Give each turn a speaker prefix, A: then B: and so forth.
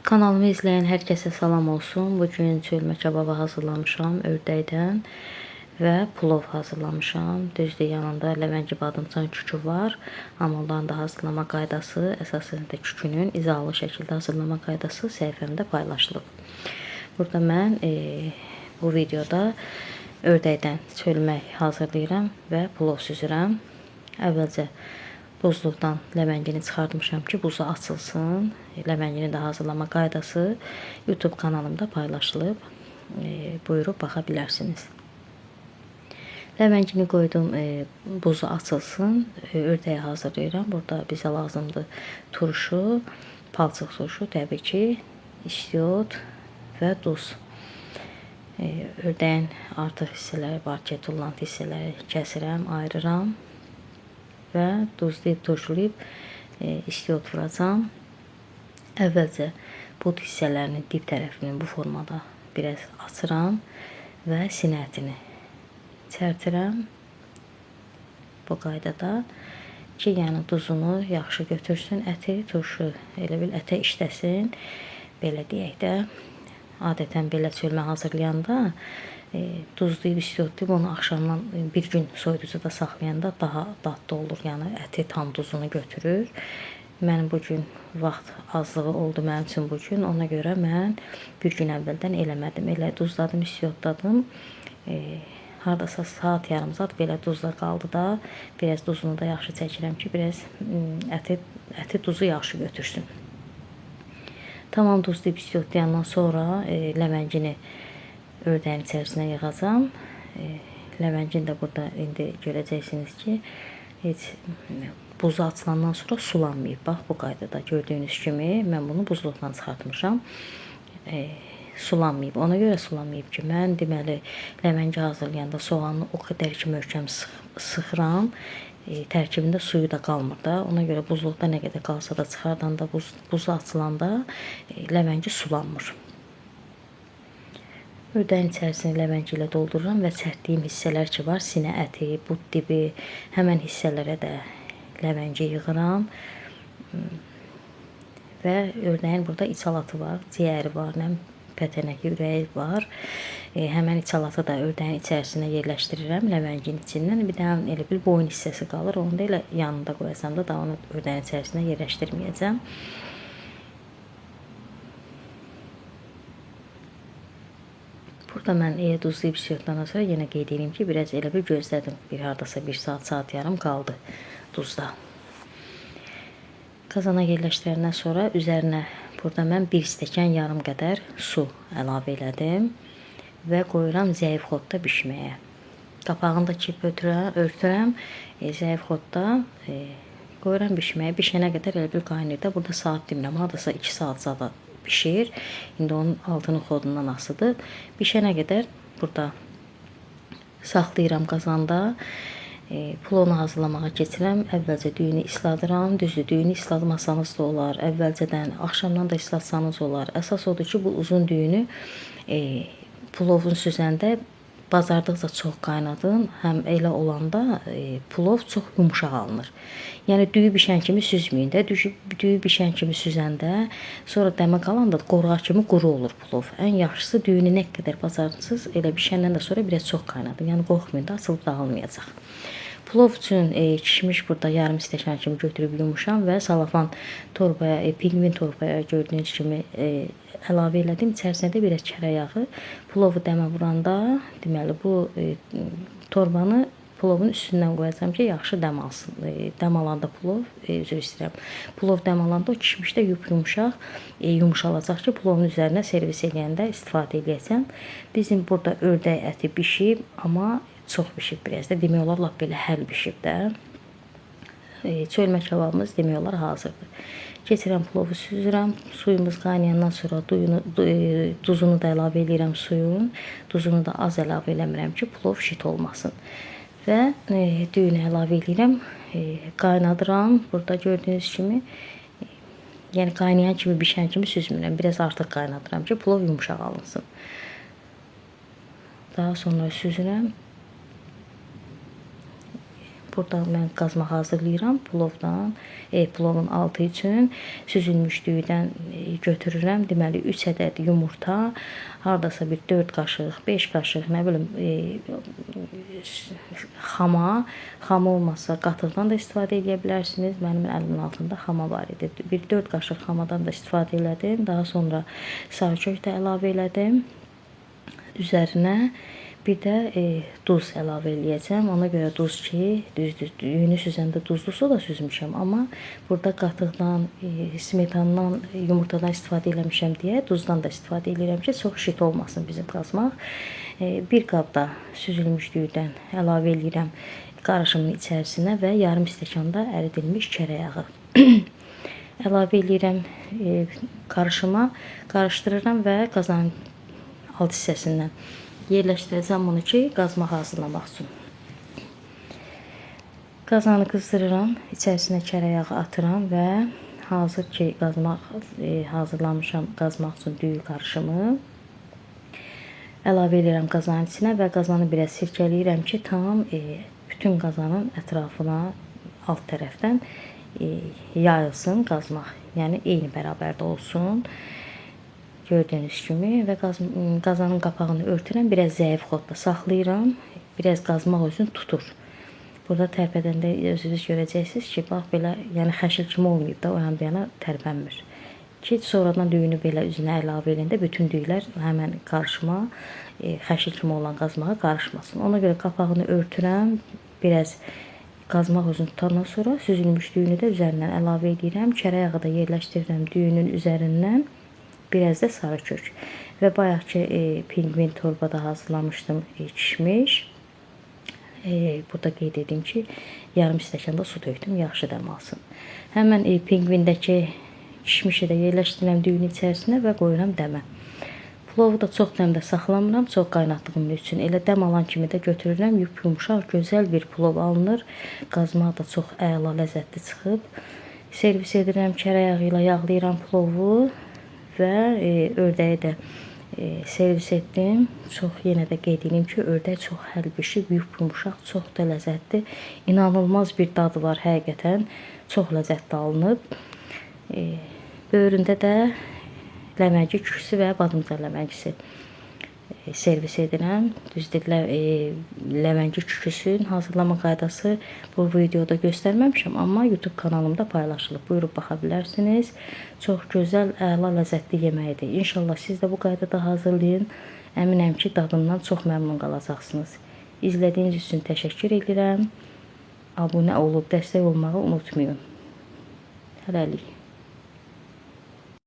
A: Kanalımı izleyen herkese salam olsun. Bugün çölmə kebabı hazırlamışam ördəkdən və plov hazırlamışam. Düzdür, yanında ləvəngi badımcan kükü var. Amma onların da hazırlama qaydası, əsasında kükünün izalı şəkildə hazırlama qaydası səhifəmdə paylaşılıb. Burada mən bu videoda ördəkdən çölmək hazırlayıram və plov süzürəm. Əvvəlcə buzluqdan ləvəngini çıxartmışam ki, buzu açılsın. Ləvəngini də hazırlama qaydası YouTube kanalımda paylaşılıb. Buyurub baxa bilərsiniz. Ləvəngini qoydum, buzu açılsın. Ördəyi hazırlayıram. Burada bizə lazımdır turşu, palçıq turşu, təbii ki, istiot və duz. Ördəyin artıq hissələri var ki, tullant hissələri kəsirəm, ayırıram. Və duzlayıb, turşulayıb istiot vuracam. Əvvəlcə bud hissələrinin dib tərəfini bu formada biraz açıram və sinə ətini çərtirəm. Bu qaydada ki, yəni duzunu yaxşı götürsün əti, turşu elə bil ətə işləsin. Belə deyək də, adətən belə çölmə hazırlayanda duzlayıb, istiotlayıb onu axşamdan bir gün soyuducuda saxlayanda daha dadlı olur. Yəni əti tam duzunu götürür. Mənim bugün vaxt azlığı oldu mənim üçün bugün. Ona görə mən bir gün əvvəldən eləmədim. Elə duzladım, istiotladım. Hardasa saat, yarım saat belə duzla qaldı da. Biraz duzunu da yaxşı çəkirəm ki, biraz əti duzu yaxşı götürsün. Tamam, duzlayıb istiotlayandan sonra ləvəngini ördəyin içərisinə yığacam. Ləvəngini də burada indi görəcəksiniz ki, heç buzu açılandan sonra sulanmayıb. Bax, bu qaydada gördüyünüz kimi mən bunu buzluqdan çıxartmışam. Sulanmayıb. Ona görə sulanmayıb ki, mən deməli ləvəngi hazırlayanda soğanı o qədər ki möhkəm sıxıram. Tərkibində suyu da qalmır da. Ona görə buzluqda nə qədər qalsa da çıxardanda, buzu açılanda ləvəngi sulanmır. Ördəyin içərisini ləvəngi ilə doldururam və çərtdiyim hissələr ki var, sinə əti, bud dibi, həmən hissələrə də ləvəngi yığıram. Və ördəyin burada içalatı var, ciyəri var, pətənəki ürəyi var. Həmən içalatı da ördəyin içərisinə yerləşdirirəm ləvəngin içindən. Bir də elə bir boyun hissəsi qalır, onu da elə yanında qoyacam da, onu ördəyin içərisinə yerləşdirməyəcəm. Burada mən duzlayıb istiotlandan sonra yenə qeyd edeyim ki, biraz elə bir gözlədim. Hardasa bir saat yarım qaldı duzda. Qazana yerləşdirəndən sonra üzərinə burada mən bir stəkan yarım qədər su əlavə elədim və qoyuram zəif xodda bişməyə. Qapağını da kip örtürəm, zəif xodda qoyuram bişməyə. Bişənə qədər elə bir qaynayır da, burada saat demirəm, hardasa 2 saat zada pişir. İndi onun altının xodundan asıdır. Bişənə qədər burada saxlayıram qazanda. Plovunu hazırlamağa keçirəm. Əvvəlcə düyünü isladıram. Düzdür, düyünü islatmasanız da olar. Əvvəlcədən, axşamdan da islatsanız olar. Əsas odur ki, bu uzun düyünü plovun süzəndə bazardıqca çox qaynadın. Həm elə olanda plov çox yumuşaq alınır. Yəni düyü bişən kimi süzməyin də. Düyü bişən kimi süzəndə, sonra dəmə qalanda qorğa kimi quru olur plov. Ən yaxşısı düyünü nə qədər bacarırsınız, elə bişəndən də sonra biraz çox qaynadın. Yəni qorxmayın da, açılıb dağılmayacaq. Plov üçün kişmiş burada yarım stəkan kimi götürüb yumuşam və salafan torbaya, pingvin torbaya gördüyünüz kimi əlavə elədim. İçərisinə də biraz kərə yağı. Plovu dəmə vuranda, deməli bu torbanı plovun üstündən qoyacam ki, yaxşı dəm alsın. Dəm alanda plov, üzr istəyirəm. Plov dəm alanda o kişmişdə yumuşaq, yumuşalacaq ki, plovun üzərinə servis eləyəndə istifadə edəcəm. Bizim burada ördək əti bişib, amma çox bişib biraz da. Demək olar, lap belə həll bişib də. Çölmə kebabımız demək olar hazırdır. Keçirəm plovu süzürəm. Suyumuz qaynayandan sonra duzunu da əlavə edirəm suyun. Duzunu da az əlavə eləmirəm ki, plov şit olmasın. Və düyünü əlavə edirəm. Qaynadıram. Burada gördüyünüz kimi, yəni qaynayan kimi, bişən kimi süzmürəm. Biraz artıq qaynadıram ki, plov yumuşaq alınsın. Daha sonra süzürəm. Burada mən qazmaq hazırlayıram plovdan. Plovun altı üçün süzülmüş düyüdən götürürəm. Deməli 3 ədəd yumurta, hardasa bir 4 qaşıq, 5 qaşıq, nə bilim, xama olmasa qatıqdan da istifadə edə bilərsiniz. Mənim əlimin altında xama var idi. Bir 4 qaşıq xamadan da istifadə elədim. Daha sonra sarı kök də əlavə elədim. Üzərinə bir də duz əlavə eləyəcəm. Ona görə duz ki, düzdür, düyünü süzəndə duzlu su da süzmüşəm. Amma burada qatıqdan, smetandan, yumurtadan istifadə eləmişəm deyə duzdan da istifadə edirəm ki, çox şit olmasın bizim qazmaq. Bir qabda süzülmüş düyüdən əlavə eləyirəm qarışımın içərisinə və yarım stəkanda əridilmiş kərə yağı. Əlavə eləyirəm qarışıma, qarışdırıram və qazanın alt hissəsindən yerləşdirəcəm bunu ki, qazmaq hazırlamaq üçün. Qazanı qızdırıram, içərisinə kərə yağı atıram və hazır ki, hazırlamışam qazmaq üçün düyü qarışımı. Əlavə edirəm qazanın içinə və qazanı biraz sirkələyirəm ki, tam bütün qazanın ətrafına alt tərəfdən yayılsın qazmaq. Yəni, eyni bərabərdə olsun. Gördüyünüz kimi və qazanın qapağını örtürəm. Biraz zəif xodda saxlayıram. Biraz qazmaq özünü tutur. Burada tərpədəndə özünüz görəcəksiniz ki, bax belə, yəni xəşil kimi olmayıb da o yan bir yana tərpənmir. Ki, sonradan düyünü belə üzünə əlavə edəndə bütün düyülər həmən qarışıma, xəşil kimi olan qazmağa qarışmasın. Ona görə qapağını örtürəm. Biraz qazmaq özünü tutandan sonra süzülmüş düyünü də üzərindən əlavə edirəm. Kərə yağı da yerləşdirirəm düyünün üzərindən. Biraz da sarı kök. Və bayaq ki, pingvin torbada hazırlamışdım, kişmiş. Burada qeyd edim ki, yarım stəkanda su tökdüm, yaxşı dəm alsın. Həmən pingvindəki kişmişi də yerləşdirirəm düyünün içərisinə və qoyuram dəmə. Plovu da çox dəmdə saxlamıram, çox qaynatdığım üçün. Elə dəm alan kimi də götürürəm, yumşaq, gözəl bir plov alınır. Qazmaq da çox əla, ləzzətli çıxıb. Servis edirəm, kərə yağı ilə yağlayıram plovu və ördəyi də servis etdim. Çox yenə də qeyd edeyim ki, ördək çox həlbişib, yumşaq, çox da ləzzətli. İnanılmaz bir dadı var həqiqətən. Çox ləzzətli alınıb. Böyründə də ləməngi küküsü və badımcan ləməngisi servis edirəm. Düzdür, ləməngi küküsünün hazırlama qaydası bu videoda göstərməmişəm, amma YouTube kanalımda paylaşılıb. Buyurub baxa bilərsiniz. Çox gözəl, əla, ləzzətli yeməkdir. İnşallah siz də bu qaydada hazırlayın. Əminəm ki, dadından çox məmnun qalacaqsınız. İzlədiyiniz üçün təşəkkür edirəm. Abunə olub dəstək olmağı unutmayın. Hələlik.